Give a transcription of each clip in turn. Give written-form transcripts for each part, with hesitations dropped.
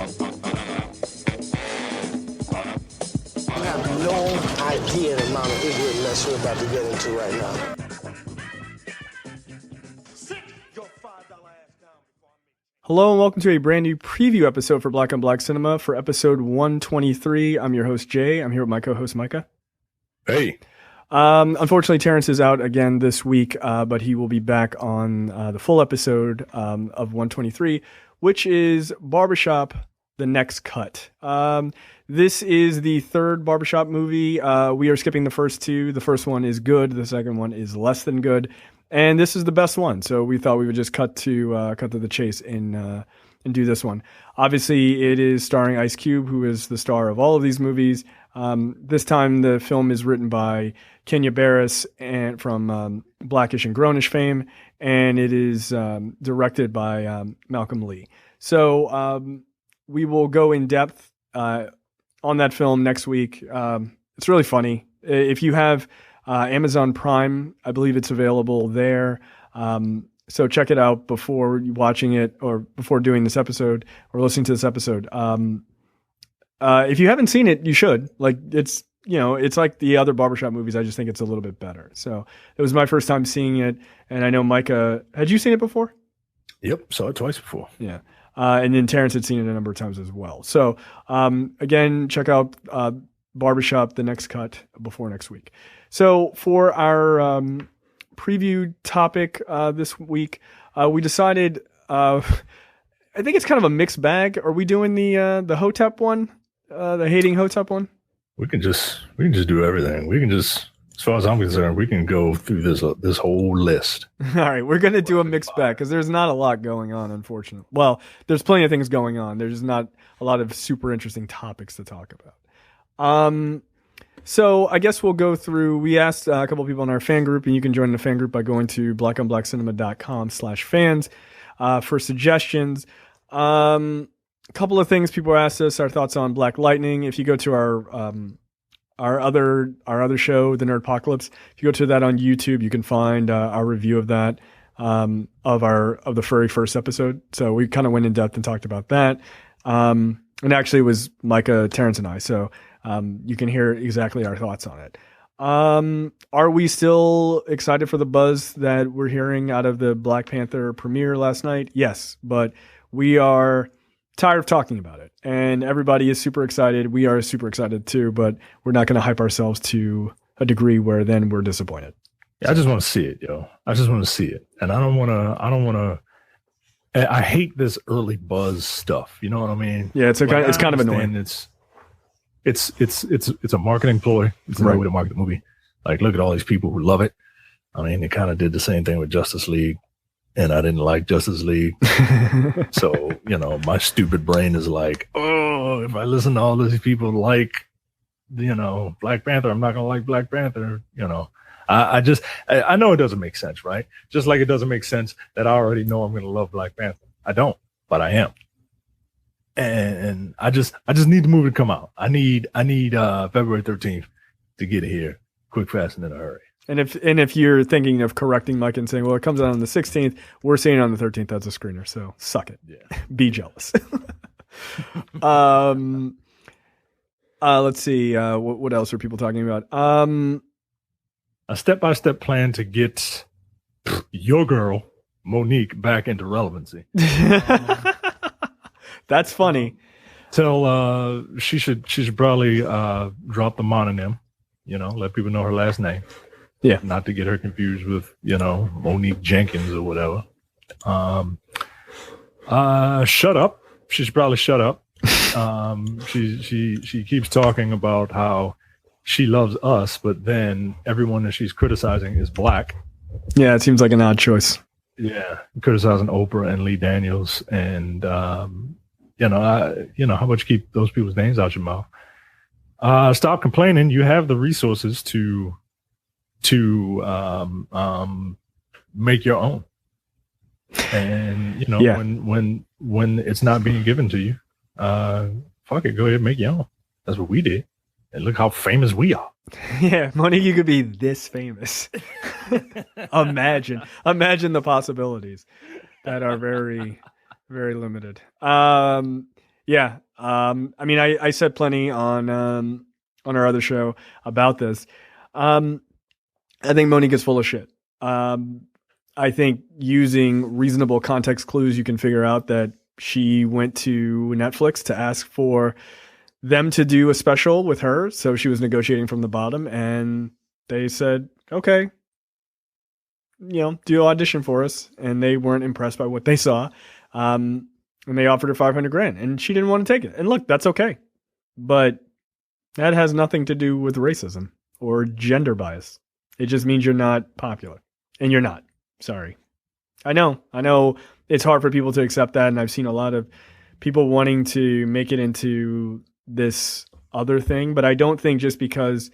You have no idea the amount of ignorant mess you're about to get into right now. Hello and welcome to a brand new preview episode for Black on Black Cinema for episode 123. I'm your host, Jay. I'm here with my co-host, Micah. Hey. Unfortunately, Terrence is out again this week, but he will be back on the full episode of 123, which is Barbershop the Next Cut. This is the third Barbershop movie. We are skipping the first two. The first one is good. The second one is less than good. And this is the best one, so we thought we would just cut to the chase and do this one. Obviously, it is starring Ice Cube, who is the star of all of these movies. This time, the film is written by Kenya Barris and from Blackish and Grownish fame, and it is directed by Malcolm Lee. So we will go in depth on that film next week. It's really funny. If you have Amazon Prime, I believe it's available there. So check it out before watching it or before doing this episode or listening to this episode. If you haven't seen it, you should. Like it's like the other Barbershop movies. I just think it's a little bit better. So it was my first time seeing it. And I know Micah, had you seen it before? Yep. Saw it twice before. Yeah. And then Terrence had seen it a number of times as well. So again, check out Barbershop the Next Cut before next week. So for our preview topic this week, we decided I think it's kind of a mixed bag. Are we doing the Hotep one, the hating Hotep one? We can just do everything. We can just, as far as I'm concerned, we can go through this whole list. All right, we're gonna do a mixed bag because there's not a lot going on, unfortunately. Well, there's plenty of things going on. There's not a lot of super interesting topics to talk about. So I guess we'll go through, we asked a couple of people in our fan group, and you can join the fan group by going to blackonblackcinema.com/fans for suggestions. A couple of things people asked us, our thoughts on Black Lightning. If you go to our other show, The Nerdpocalypse, if you go to that on YouTube, you can find our review of that, of the very first episode. So we kind of went in depth and talked about that. And actually it was Micah, Terrence, and I. So you can hear exactly our thoughts on it. Are we still excited for the buzz that we're hearing out of the Black Panther premiere last night? Yes, but we are tired of talking about it. And everybody is super excited. We are super excited too, but we're not going to hype ourselves to a degree where then we're disappointed. Yeah, I just want to see it, yo. I just want to see it. And I don't want to, I hate this early buzz stuff. You know what I mean? Yeah, it's kind of annoying. It's a marketing ploy. It's another way to market the movie. Like, look at all these people who love it. I mean, they kind of did the same thing with Justice League, and I didn't like Justice League. So, my stupid brain is like, oh, if I listen to all these people like, Black Panther, I'm not going to like Black Panther. I know it doesn't make sense, right? Just like it doesn't make sense that I already know I'm going to love Black Panther. I don't, but I am. And I just need the movie to come out. I need February 13th to get here quick, fast, and in a hurry. And if you're thinking of correcting Mike and saying, well, it comes out on the 16th, we're seeing it on the 13th as a screener. So suck it. Yeah. Be jealous. Let's see. What else are people talking about? A step-by-step plan to get your girl, Monique, back into relevancy. That's funny. She should probably drop the mononym, let people know her last name. Yeah. Not to get her confused with, Monique Jenkins or whatever. Shut up. She should probably shut up. She keeps talking about how she loves us, but then everyone that she's criticizing is black. Yeah, it seems like an odd choice. Yeah, criticizing Oprah and Lee Daniels, and how about you keep those people's names out your mouth? Stop complaining. You have the resources to make your own. And when it's not being given to you, fuck it, go ahead and make your own. That's what we did. And look how famous we are. Yeah, Monique, you could be this famous. Imagine the possibilities that are very, very limited. Yeah, Yeah. I mean, I said plenty on our other show about this. I think Monique is full of shit. I think using reasonable context clues, you can figure out that she went to Netflix to ask for them to do a special with her. So she was negotiating from the bottom, and they said, okay, do audition for us. And they weren't impressed by what they saw. And they offered her $500,000, and she didn't want to take it. And look, that's okay. But that has nothing to do with racism or gender bias. It just means you're not popular, and you're not. Sorry. I know it's hard for people to accept that. And I've seen a lot of people wanting to make it into this other thing, but I don't think just because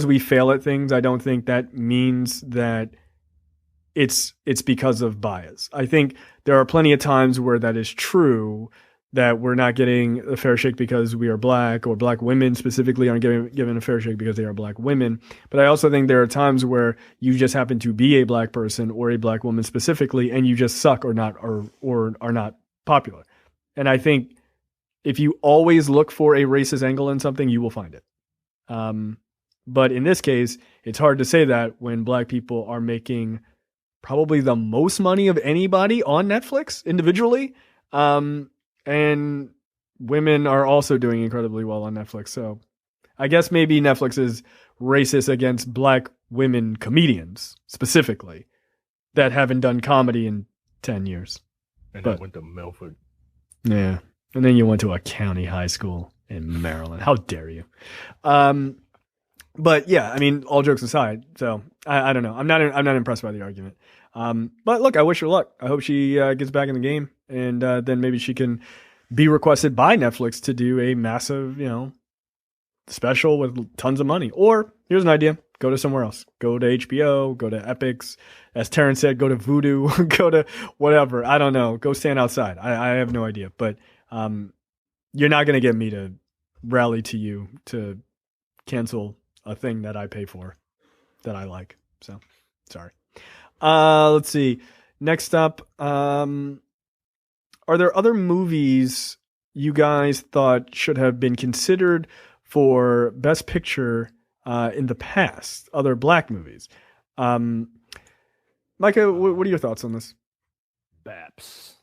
we fail at things, I don't think that means that it's because of bias. I think there are plenty of times where that is true, that we're not getting a fair shake because we are black, or black women specifically aren't given a fair shake because they are black women. But I also think there are times where you just happen to be a black person or a black woman specifically, and you just suck or are not popular. And I think if you always look for a racist angle in something, you will find it. But in this case, it's hard to say that when black people are making probably the most money of anybody on Netflix individually. And women are also doing incredibly well on Netflix. So I guess maybe Netflix is racist against black women comedians specifically that haven't done comedy in 10 years. And I went to Milford. Yeah. And then you went to a county high school in Maryland. How dare you? But yeah, I mean, all jokes aside. So I don't know. I'm not impressed by the argument. But look, I wish her luck. I hope she gets back in the game, and then maybe she can be requested by Netflix to do a massive, special with tons of money. Or here's an idea: go to somewhere else. Go to HBO. Go to Epix. As Terrence said, go to Vudu. Go to whatever. I don't know. Go stand outside. I have no idea. But you're not going to get me to rally to you to cancel a thing that I pay for, that I like. So sorry. Let's see. Next up, are there other movies you guys thought should have been considered for Best Picture in the past? Other black movies? Micah, what are your thoughts on this? Baps.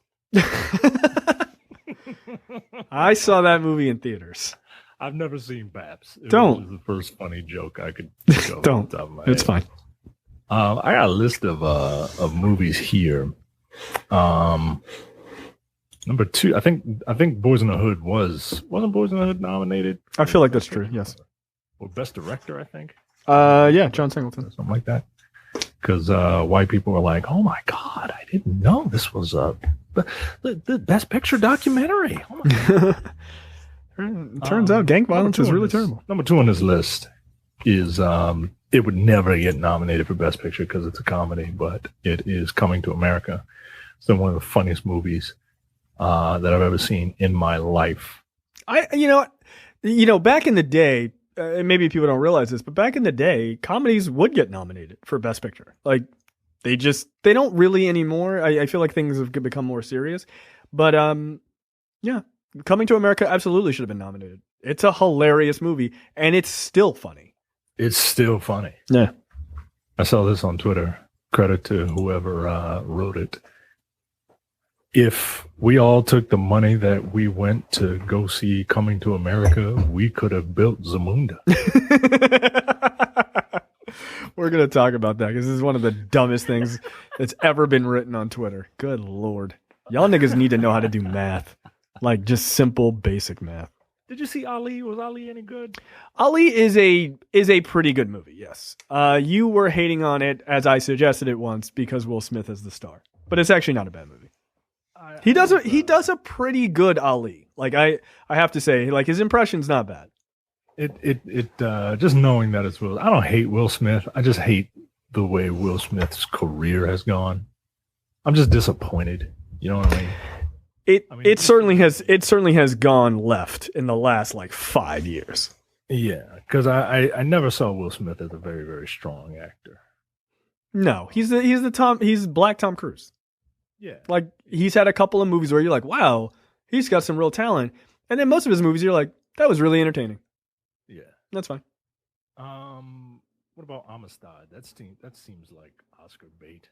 I saw that movie in theaters. I've never seen Baps. It Don't. was the first funny joke I could think of. Don't. Off the top of my It's head. fine. I got a list of movies here. Number 2, I think Boys in the Hood wasn't Boys in the Hood nominated? I feel like that's true. Yes. Or Best Director, I think. Yeah, John Singleton. Something like that. Because white people were like, "Oh my God, I didn't know this was the Best Picture documentary." Oh my God. Turns out gang violence is really terrible. Number 2 on this list is it would never get nominated for Best Picture because it's a comedy, but it is Coming to America. It's been one of the funniest movies that I've ever seen in my life. Back in the day, and maybe people don't realize this, but back in the day, comedies would get nominated for Best Picture. Like they don't really anymore. I feel like things have become more serious, but yeah, Coming to America absolutely should have been nominated. It's a hilarious movie, and it's still funny. It's still funny. Yeah. I saw this on Twitter. Credit to whoever wrote it. If we all took the money that we went to go see Coming to America, we could have built Zamunda. We're going to talk about that because this is one of the dumbest things that's ever been written on Twitter. Good Lord. Y'all niggas need to know how to do math. Like just simple, basic math. Did you see Ali? Was Ali any good? Ali is a pretty good movie, yes. You were hating on it, as I suggested it once, because Will Smith is the star. But it's actually not a bad movie. He does a pretty good Ali. Like I have to say, like his impression's not bad. It just knowing that it's Will. I don't hate Will Smith. I just hate the way Will Smith's career has gone. I'm just disappointed. You know what I mean? It certainly has gone left in the last like 5 years. Yeah, because I never saw Will Smith as a very, very strong actor. No, he's Black Tom Cruise. Yeah, like he's had a couple of movies where you're like, wow, He's got some real talent. And then most of his movies, you're like, that was really entertaining. Yeah. That's fine. What about Amistad? That seems like Oscar bait.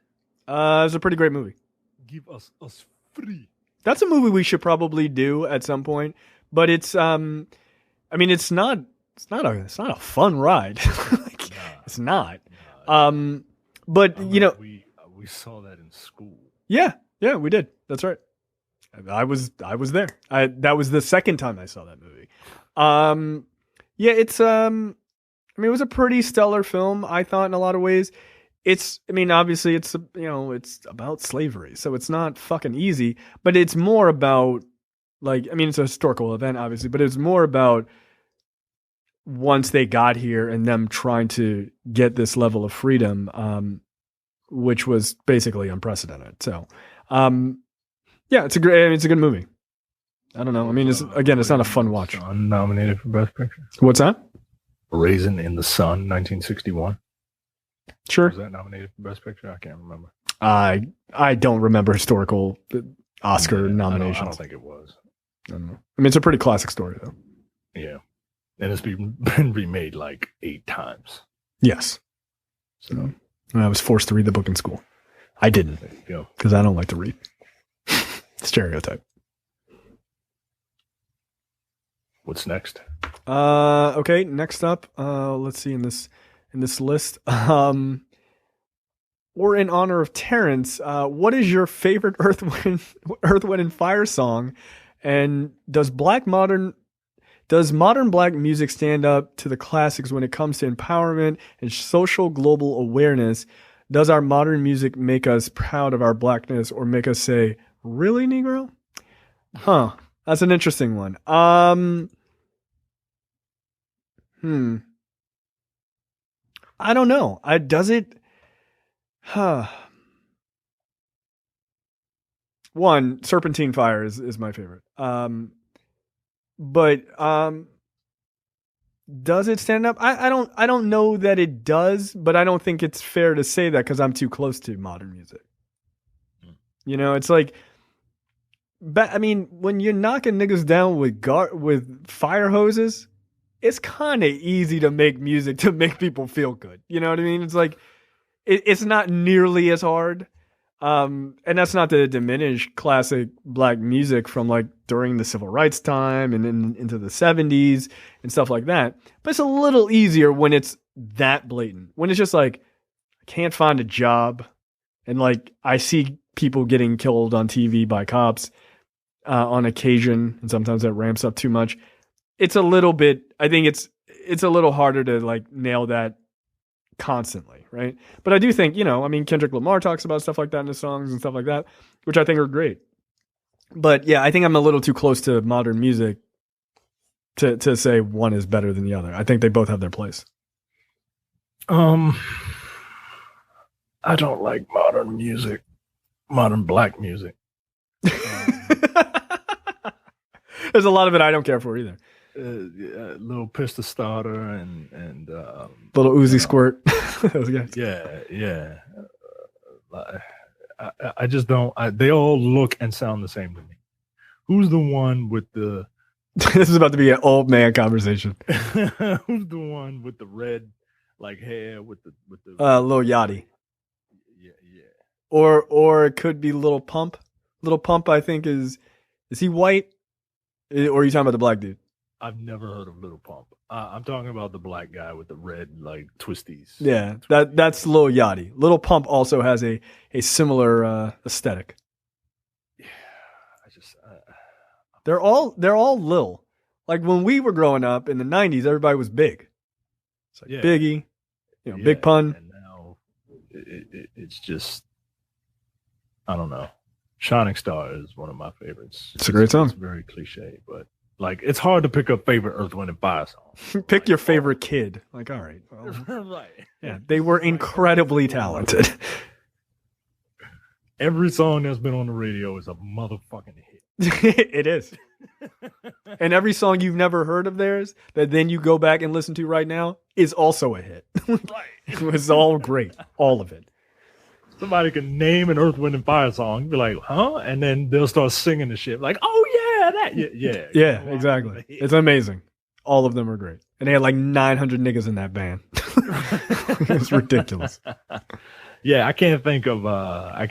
It's a pretty great movie. Give us free. That's a movie we should probably do at some point. But it's it's not a fun ride. It's not. But we saw that in school. Yeah, we did. That's right. I was there. That was the second time I saw that movie. It's it was a pretty stellar film, I thought, in a lot of ways. Obviously it's about slavery, so it's not fucking easy, but it's more about it's a historical event, obviously, but it's more about once they got here and them trying to get this level of freedom, which was basically unprecedented. So, it's a good movie. I don't know. It's not a fun watch. Nominated for Best Picture. What's that? Raisin in the Sun, 1961. Sure. Was that nominated for Best Picture? I can't remember. I don't remember historical Oscar nominations. I don't think it was. I don't know. It's a pretty classic story, though. Yeah. And it's been remade like 8 times. Yes. So I was forced to read the book in school. I didn't, because I don't like to read. Stereotype. What's next? Okay, next up, let's see in this list. Or in honor of Terrence, what is your favorite Earth, Wind and Fire song? And does modern black music stand up to the classics when it comes to empowerment and social global awareness? Does our modern music make us proud of our blackness or make us say, really, Negro? Huh. That's an interesting one. I don't know. Does it? One, Serpentine Fire is my favorite. But does it stand up? I don't know that it does, but I don't think it's fair to say that because I'm too close to modern music. It's like, when you're knocking niggas down with fire hoses, it's kind of easy to make music to make people feel good. You know what I mean? It's like, it's not nearly as hard. And that's not to diminish classic black music from like during the civil rights time and into the 70s and stuff like that. But it's a little easier when it's that blatant. When it's just like, I can't find a job. And like, I see people getting killed on TV by cops on occasion. And sometimes that ramps up too much. It's a little bit, I think it's a little harder to like nail that constantly, right? But I do think, Kendrick Lamar talks about stuff like that in his songs and stuff like that, which I think are great. But yeah, I think I'm a little too close to modern music to say one is better than the other. I think they both have their place. I don't like modern music, modern black music. There's a lot of it I don't care for either. Little pistol starter and little Uzi squirt. Those guys. Yeah. I just don't. They all look and sound the same to me. Who's the one with the? This is about to be an old man conversation. Who's the one with the red like hair with the Lil Yachty? Yeah. Or it could be Lil Pump. Lil Pump, I think is he white? Or are you talking about the black dude? I've never heard of Lil Pump. I'm talking about the black guy with the red like twisties. Yeah, that's Lil Yachty. Lil Pump also has a similar aesthetic. Yeah, they're all Lil. Like when we were growing up in the 90s, everybody was big. It's like Biggie, Big Pun. And now it's just, I don't know. Shining Star is one of my favorites. It's a great song. It's very cliche, but like it's hard to pick up favorite Earth, Wind and Fire song. Pick your favorite kid. Like, all right. Well, right. Yeah, they were incredibly talented. Every song that's been on the radio is a motherfucking hit. It is. And every song you've never heard of theirs that then you go back and listen to right now is also a hit. Right. It was all great. All of it. somebody can name an Earth, Wind, and Fire song. You'd be like, huh? And then they'll start singing the shit. Like, oh, yeah, that. Yeah. Yeah, exactly. It's amazing. All of them are great. And they had like 900 niggas in that band. It's ridiculous. Yeah, I can't think of I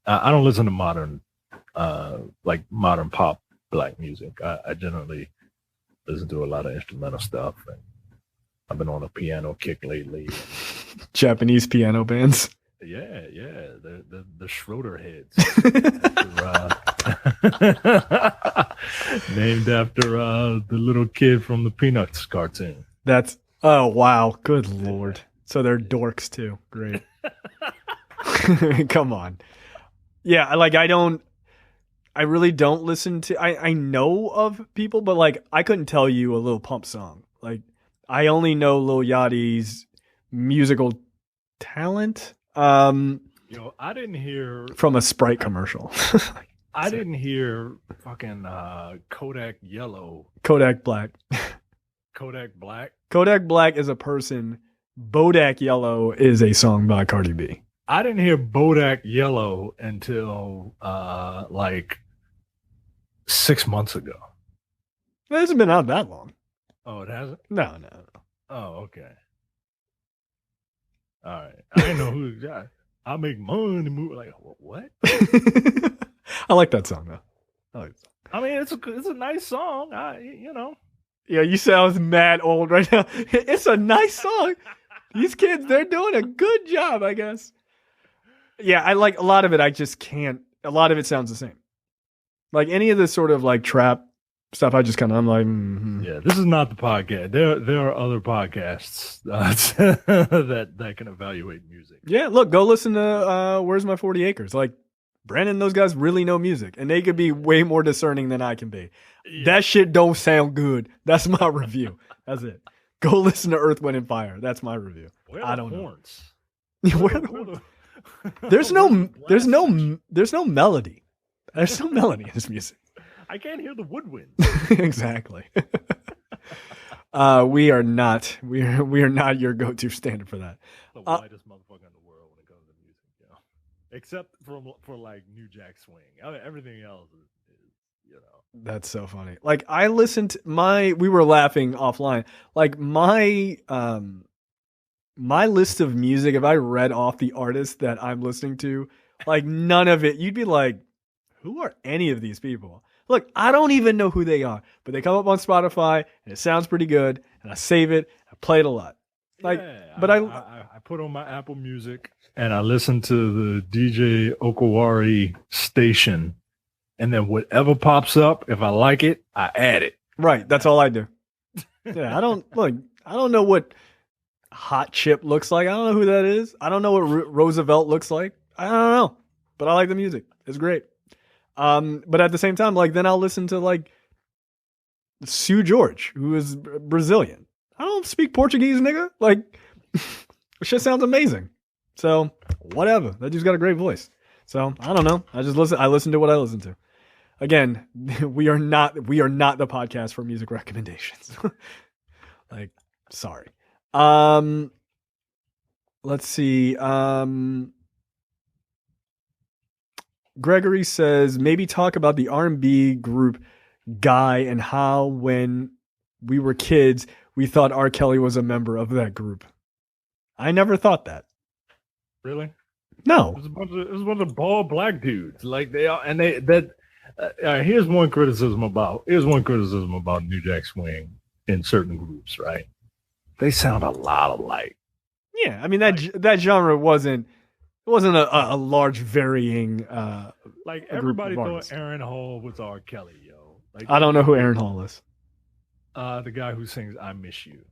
don't listen to modern pop black music. I generally listen to a lot of instrumental stuff, and I've been on a piano kick lately. Japanese piano bands. Yeah, the Schroeder heads. Named after the little kid from the Peanuts cartoon. That's wow, good lord. So they're dorks too. Great. Come on. Yeah, I really don't listen to I know of people, but like I couldn't tell you a Lil Pump song. Like I only know Lil Yachty's musical talent. I didn't hear from a Sprite commercial. I didn't hear fucking Kodak Yellow. Kodak Black. Kodak Black. Kodak Black is a person. Bodak Yellow is a song by Cardi B. I didn't hear Bodak Yellow until like 6 months ago. It hasn't been out that long. Oh, it hasn't? No. Oh, okay. All right. I didn't know who got. I make money move. Like what? I like that song though. I mean, it's a nice song. Yeah, you sound mad old right now. It's a nice song. These kids, they're doing a good job, I guess. Yeah, I like a lot of it. I just can't. A lot of it sounds the same. Like any of this sort of like trap stuff, I'm like, yeah. This is not the podcast. There are other podcasts that can evaluate music. Yeah, look, go listen to Where's My 40 Acres. Like Brandon, those guys really know music, and they could be way more discerning than I can be. Yeah. That shit don't sound good. That's my review. That's it. Go listen to Earth, Wind, and Fire. That's my review. I don't know. Where the horns? There's no melody. There's no melody in this music. I can't hear the woodwind. Exactly. We are not your go-to standard for that. The whitest motherfucker in the world when it comes to music, except for like New Jack Swing. I mean, everything else is. That's so funny. Like I listened to we were laughing offline. Like my list of music, if I read off the artists that I'm listening to, like none of it, you'd be like, who are any of these people? Look, I don't even know who they are, but they come up on Spotify and it sounds pretty good and I save it. I play it a lot. Like, yeah, but I put on my Apple Music and I listen to the DJ Okawari station. And then whatever pops up, if I like it, I add it. Right. That's all I do. Yeah. I don't know what Hot Chip looks like. I don't know who that is. I don't know what Roosevelt looks like. I don't know, but I like the music. It's great. But at the same time, like then I'll listen to like Sue George, who is Brazilian. I don't speak Portuguese, nigga. Like shit sounds amazing. So whatever. That dude's got a great voice. So I don't know. I listen to what I listen to. Again, we are not the podcast for music recommendations. Like, sorry. Let's see. Gregory says maybe talk about the R&B group Guy and how when we were kids we thought R. Kelly was a member of that group. I never thought that. Really? No. It was a bunch of bald black dudes. Like they are, and here's one criticism about New Jack Swing in certain groups, right? They sound a lot alike. Yeah, I mean that genre wasn't a large varying like everybody thought Aaron Hall was R. Kelly, yo. Like I don't know who Aaron Hall is. The guy who sings I Miss You.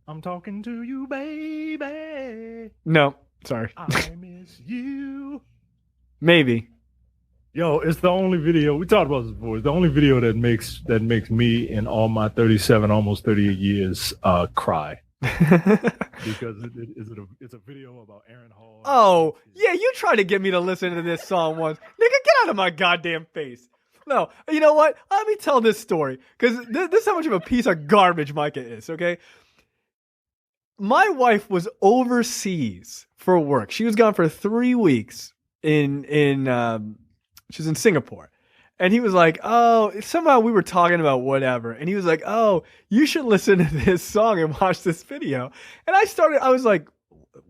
I'm talking to you, baby. No, sorry. I miss you. Maybe. Yo, it's the only video we talked about this before. It's the only video that makes me in all my 37, almost 38 years cry. Because it's a video about Aaron Hall. Oh, yeah, you tried to get me to listen to this song once. Nigga, get out of my goddamn face. No, you know what? Let me tell this story. Because this is how much of a piece of garbage Micah is, okay? my wife was overseas for work. She was gone for 3 weeks she was in Singapore. And he was like, oh, somehow we were talking about whatever. And he was like, oh, you should listen to this song and watch this video. And I was like,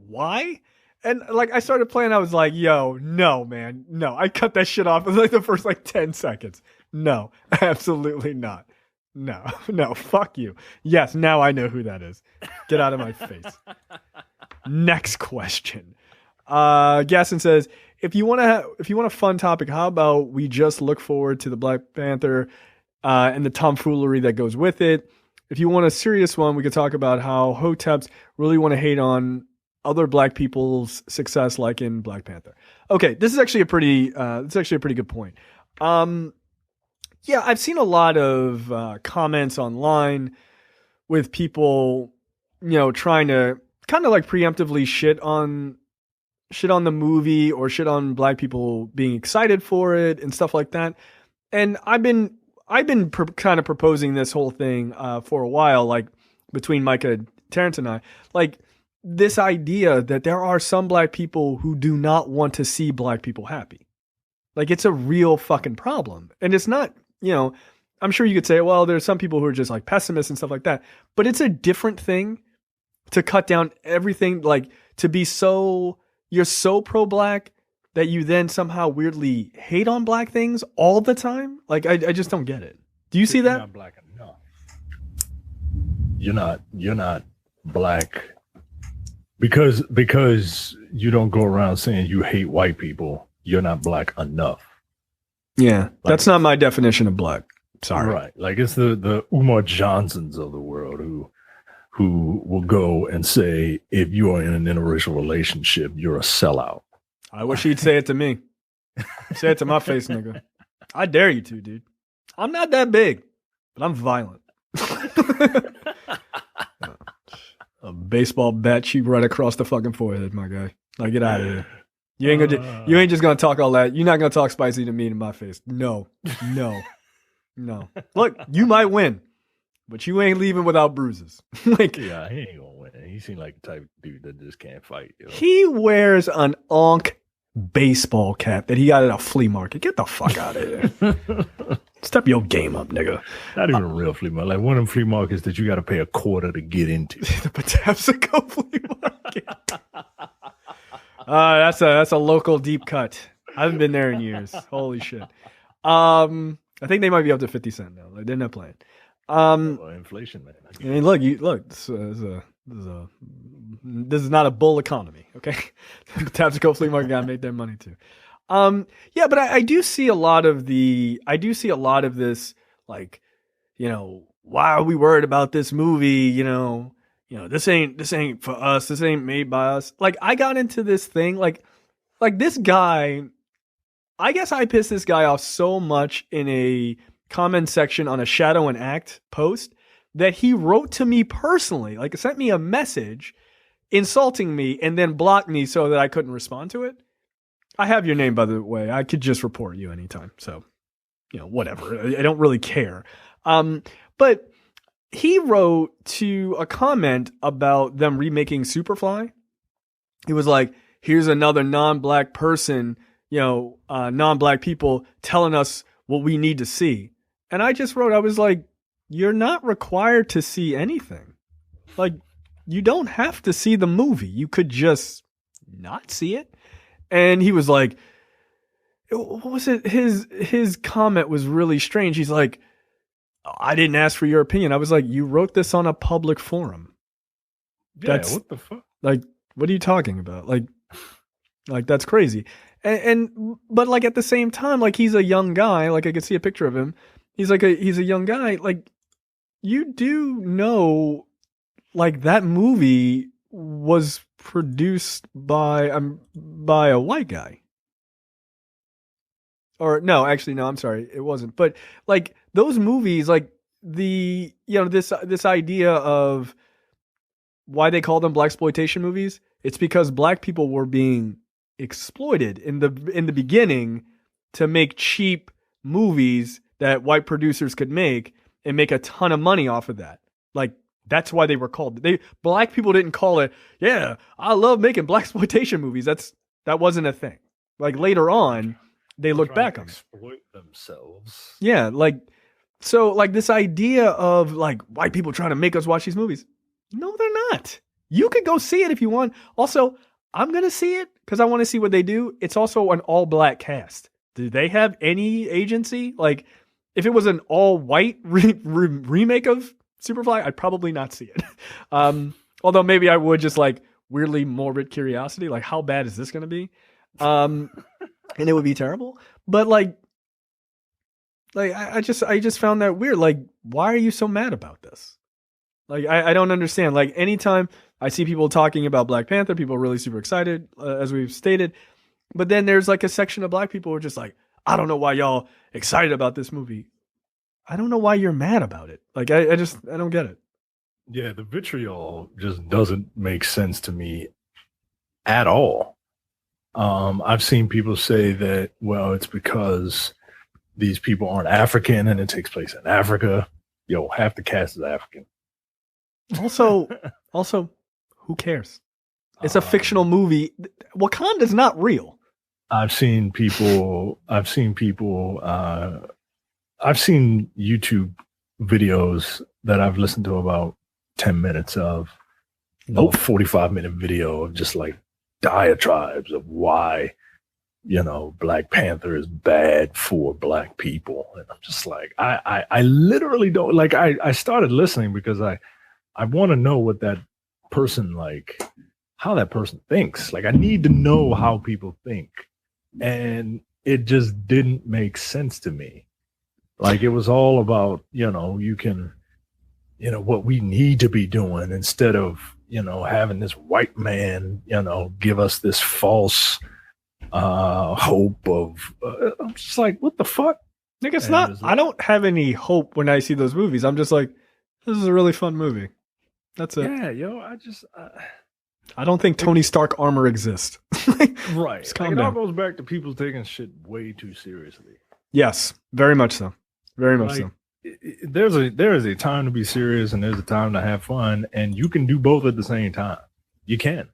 why? And like, I started playing. I was like, yo, no, man. No, I cut that shit off. It was like the first 10 seconds. No, absolutely not. No, fuck you. Yes, now I know who that is. Get out of my face. Next question. Gaston says, if you want a fun topic, how about we just look forward to the Black Panther and the tomfoolery that goes with it? If you want a serious one, we could talk about how hoteps really want to hate on other black people's success, like in Black Panther. Okay, this is actually a pretty good point. Yeah, I've seen a lot of comments online with people, trying to kind of like preemptively shit on the movie or shit on black people being excited for it and stuff like that. And I've been kind of proposing this whole thing for a while, like between Micah, Terrence, and I, like this idea that there are some black people who do not want to see black people happy. Like, it's a real fucking problem. And it's not, I'm sure you could say, well, there's some people who are just like pessimists and stuff like that, but it's a different thing to cut down everything, like to be you're so pro-black that you then somehow weirdly hate on black things all the time. Like, I just don't get it. Do you see that? You're not black enough. You're not black because you don't go around saying you hate white people. You're not black enough. Yeah, that's not my definition of black. Sorry. Right. Like, it's the Umar Johnsons of the world who will go and say, if you are in an interracial relationship, you're a sellout. I wish he'd say it to me. Say it to my face, nigga. I dare you to, dude. I'm not that big, but I'm violent. A baseball bat cheap right across the fucking forehead, my guy. Like, get out of here. You ain't just gonna talk all that. You're not gonna talk spicy to me in my face. No. Look, you might win, but you ain't leaving without bruises. Like, yeah, he ain't gonna win. He seemed like the type of dude that just can't fight. He wears an Onk baseball cap that he got at a flea market. Get the fuck out of here. Step your game up, nigga. Not even a real flea market. Like one of them flea markets that you got to pay $0.25 to get into. The Patapsco flea market. That's a local deep cut. I haven't been there in years. Holy shit. I think they might be up to 50 cents now. Like, they're not playing. Well, inflation, man. I mean, look. This is not a bull economy, okay? The Patapsco flea market gotta make their money too. Yeah, but I do see a lot of this, like, why are we worried about this movie? This ain't for us. This ain't made by us. Like, I got into this thing, like this guy, I guess I pissed this guy off so much in a comment section on a Shadow and Act post that he wrote to me personally, like sent me a message insulting me and then blocked me so that I couldn't respond to it. I have your name, by the way. I could just report you anytime. So, whatever. I don't really care. But he wrote to a comment about them remaking Superfly. He was like, here's another non-black person, non-black people telling us what we need to see. And I just wrote, I was like, you're not required to see anything. Like, you don't have to see the movie. You could just not see it. And he was like, what was it? His comment was really strange. He's like, I didn't ask for your opinion. I was like, you wrote this on a public forum. Yeah, what the fuck? Like, what are you talking about? Like that's crazy. But like at the same time, like, he's a young guy. Like, I could see a picture of him. He's a young guy. Like, you do know, like, that movie was produced by a white guy. Or no, actually, no, I'm sorry, it wasn't. But like those movies, like this idea of why they call them blaxploitation movies, it's because black people were being exploited in the beginning to make cheap movies that white producers could make and make a ton of money off of that. Like, That's why they were called. Black people didn't call it, yeah, I love making blaxploitation movies. That wasn't a thing. Like later on, they look back on it. Exploit themselves. Yeah, like so like this idea of like white people trying to make us watch these movies. No, they're not. You could go see it if you want. Also, I'm going to see it because I want to see what they do. It's also an all black cast. Do they have any agency? Like if it was an all white remake of Superfly, I'd probably not see it. Although maybe I would, just like weirdly morbid curiosity, like how bad is this going to be? And it would be terrible. But like I just found that weird. Like, why are you so mad about this? Like, I don't understand. Like, anytime I see people talking about Black Panther, people are really super excited, as we've stated. But then there's like a section of black people who are just like, I don't know why y'all excited about this movie. I don't know why you're mad about it. Like, I don't get it. Yeah, the vitriol just doesn't make sense to me at all. I've seen people say that, well, it's because these people aren't African and it takes place in Africa. Yo, half the cast is African. Also, who cares? It's a fictional movie. Wakanda's not real. I've seen YouTube videos that I've listened to about 10 minutes of. Nope. A 45-minute video of just like diatribes of why, Black Panther is bad for black people. And I'm just like, I literally don't like, I started listening because I want to know what that person, like, how that person thinks. Like, I need to know how people think. And it just didn't make sense to me. Like, it was all about, you can, what we need to be doing instead of, having this white man, give us this false hope of, I'm just like, what the fuck? Like, it's not, I don't have any hope when I see those movies. I'm just like, this is a really fun movie. That's it. Yeah, yo, I don't think Tony Stark armor exists. Right. Just calm it down. all goes back to people taking shit way too seriously. Yes, very much so. Very much so. There is a time to be serious and there's a time to have fun, and you can do both at the same time. You can.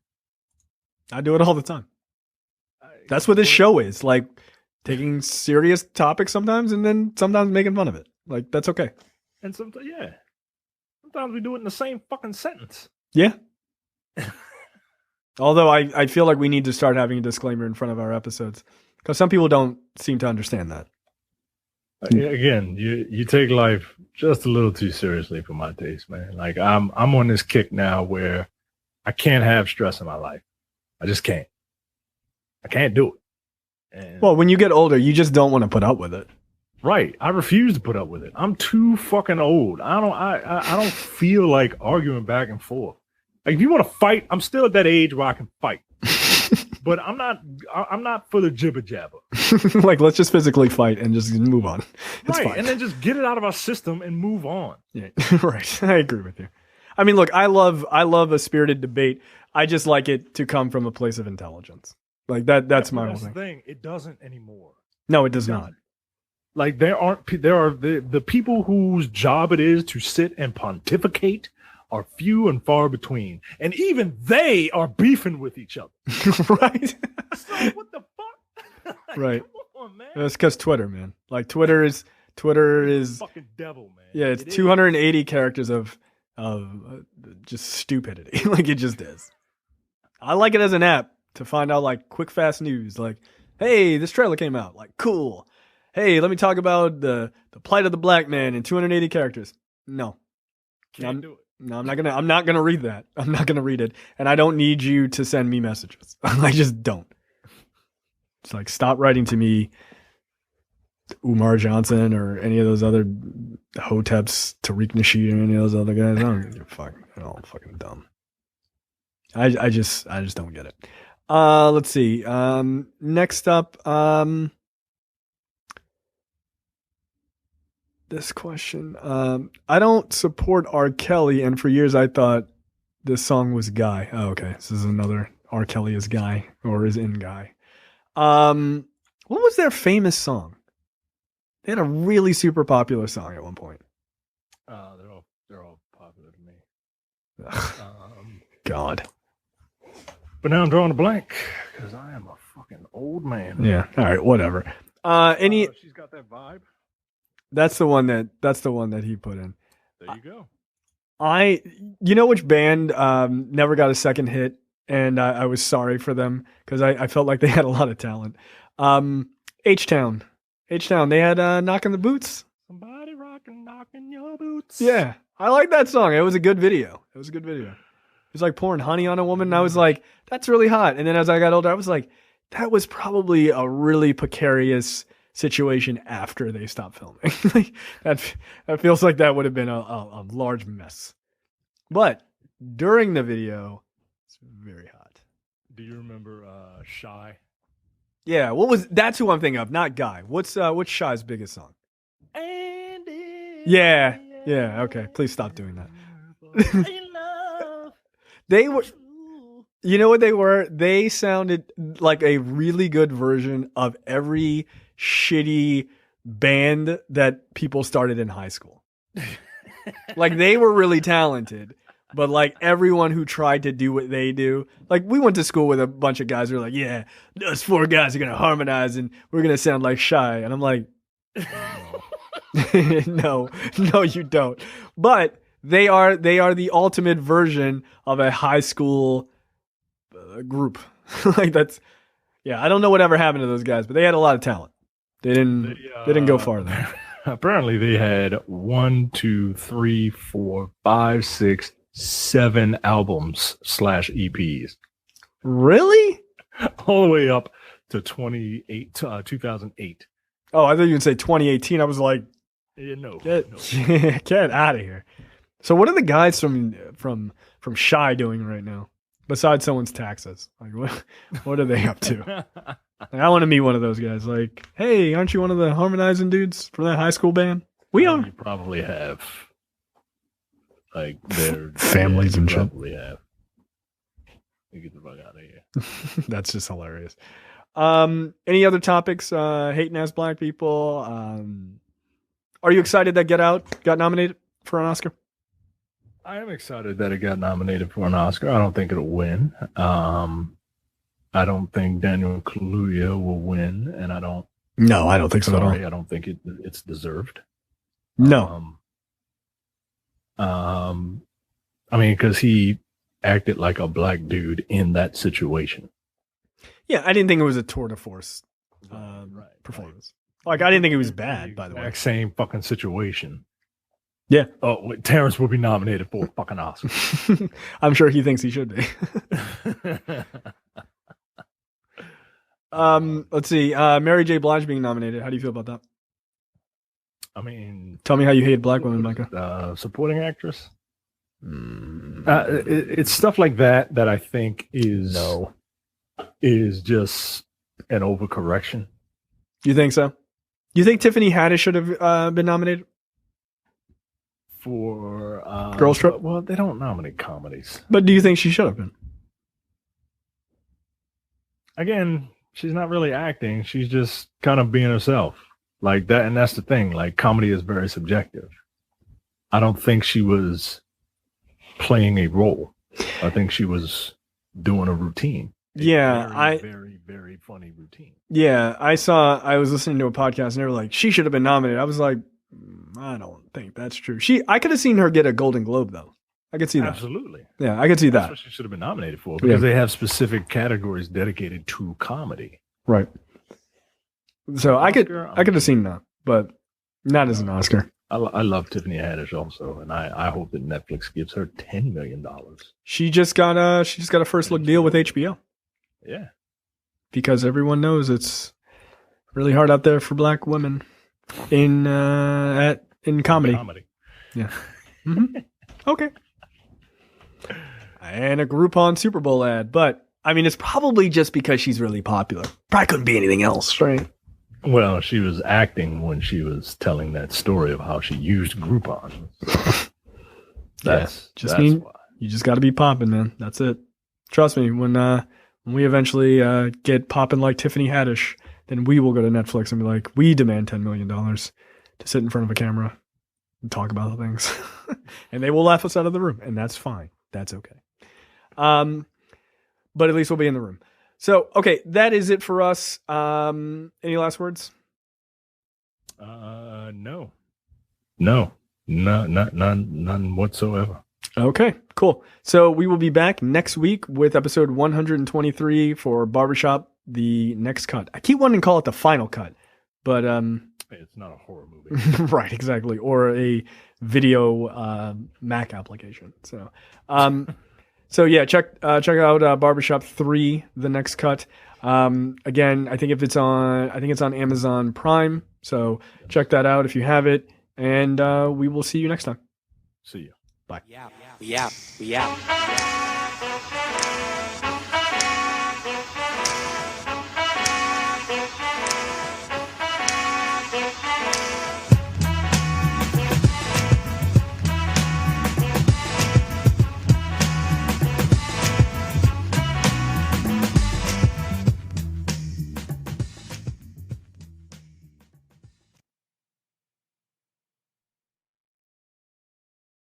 I do it all the time. That's what this show is. Like, taking serious topics sometimes and then sometimes making fun of it. Like, that's okay. And sometimes we do it in the same fucking sentence. Yeah. Although I feel like we need to start having a disclaimer in front of our episodes because some people don't seem to understand that. Again, you take life just a little too seriously for my taste, man. Like, I'm on this kick now where I can't have stress in my life. I just can't. I can't do it. And well, when you get older, you just don't want to put up with it. Right. I refuse to put up with it. I'm too fucking old. I don't feel like arguing back and forth. Like, if you want to fight, I'm still at that age where I can fight. But I'm not for the jibber jabber. Like, let's just physically fight and just move on. It's right. fine. And then just get it out of our system and move on. Yeah. Right. I agree with you. I mean, look, I love a spirited debate. I just like it to come from a place of intelligence. Like that's my whole thing. It doesn't anymore. No, it does not. Like, there are the people whose job it is to sit and pontificate are few and far between, and even they are beefing with each other. Right. So what the fuck? Like, right. Come on, man. That's because Twitter, man. Like, Twitter is fucking devil, man. Yeah, it's 280 characters of just stupidity. Like, it just is. I like it as an app to find out, like, quick, fast news. Like, hey, this trailer came out. Like, cool. Hey, let me talk about the plight of the black man in 280 characters. No. Can't do it. No, I'm not gonna read that. I'm not gonna read it. And I don't need you to send me messages. I just don't. It's like, stop writing to me, Umar Johnson or any of those other Hoteps, Tariq Nasheed or any of those other guys. I don't give a fuck. They're all fucking dumb. I just don't get it. Let's see. Next up, this question. I don't support R. Kelly, and for years I thought this song was Guy. Oh, okay. This is another R. Kelly is Guy or is in Guy. What was their famous song? They had a really super popular song at one point. They're all popular to me. God. But now I'm drawing a blank because I am a fucking old man. Yeah. All right. Whatever. She's got that vibe. That's the one that he put in. There you go. You know which band never got a second hit, and I was sorry for them because I felt like they had a lot of talent. H-Town. They had Knockin' the Boots. Somebody knocking your boots. Yeah, I like that song. It was a good video. It was like pouring honey on a woman, and I was like, that's really hot. And then as I got older, I was like, that was probably a really precarious situation after they stopped filming. Like, that feels like that would have been a large mess. But during the video, it's very hot. Do you remember Shy? Yeah, that's who I'm thinking of, not Guy. What's Shy's biggest song? Yeah, okay. Please stop doing that. They were, you know what they were? They sounded like a really good version of every shitty band that people started in high school. Like, they were really talented, but like everyone who tried to do what they do, like we went to school with a bunch of guys who were like, yeah, us 4 guys are going to harmonize and we're going to sound like Shy. And I'm like, no, you don't. But they are the ultimate version of a high school group. Like that's, yeah, I don't know whatever happened to those guys, but they had a lot of talent. They didn't go far though. Apparently they had 1, 2, 3, 4, 5, 6, 7 albums / EPs. Really? All the way up to 2008. Oh, I thought you would say 2018. I was like, no. Get out of here. So what are the guys from Shy doing right now? Besides someone's taxes. Like what are they up to? Like, I want to meet one of those guys. Like, hey, aren't you one of the harmonizing dudes from that high school band? We are. You probably have. Like their families and shit. Probably have. You get the fuck out of here. That's just hilarious. Any other topics? Hating ass black people. Are you excited that Get Out got nominated for an Oscar? I am excited that it got nominated for an Oscar. I don't think it'll win. I don't think Daniel Kaluuya will win, and I don't. No, I don't think so at all. I don't think it's deserved. No. I mean, because he acted like a black dude in that situation. Yeah, I didn't think it was a tour de force performance. Like, I didn't think it was bad, by the way. Same fucking situation. Yeah. Oh, Terrence will be nominated for a fucking Oscar. I'm sure he thinks he should be. Let's see. Mary J. Blige being nominated. How do you feel about that? I mean, tell me how you hate black women, Micah. Supporting actress. It's stuff like that I think is just an overcorrection. You think so? You think Tiffany Haddish should have been nominated for Girls Trip? Well, they don't nominate comedies. But do you think she should have been? Again, she's not really acting. She's just kind of being herself. Like that, and that's the thing. Like, comedy is very subjective. I don't think she was playing a role. I think she was doing a routine. Very, very funny routine. Yeah, I was listening to a podcast and they were like, she should have been nominated. I was like, I don't think that's true. I could have seen her get a Golden Globe though. I could see that. Absolutely. Yeah, I could see that's that. What she should have been nominated for, because they have specific categories dedicated to comedy. Right. So I could have seen that, but not as an Oscar. I love Tiffany Haddish also, and I hope that Netflix gives her $10 million. She just got a first look deal with HBO. Yeah, because everyone knows it's really hard out there for black women in comedy. Yeah. Mm-hmm. Okay. And a Groupon Super Bowl ad, but I mean, it's probably just because she's really popular. Probably couldn't be anything else, right? Well, she was acting when she was telling that story of how she used Groupon. That's why. You just got to be popping, man. That's it. Trust me, when we eventually get popping like Tiffany Haddish, then we will go to Netflix and be like, we demand $10 million to sit in front of a camera and talk about things. And they will laugh us out of the room, and that's fine. That's okay. But at least we'll be in the room. So, okay, that is it for us. Any last words? No, none whatsoever. Okay, cool. So we will be back next week with episode 123 for Barbershop the Next Cut. I keep wanting to call it the final cut, but It's not a horror movie. right, exactly, or a video Mac application. So, so yeah, check out Barbershop 3 the Next Cut. Again, I think it's on Amazon Prime. So check that out if you have it, and we will see you next time. See you. Bye. We out.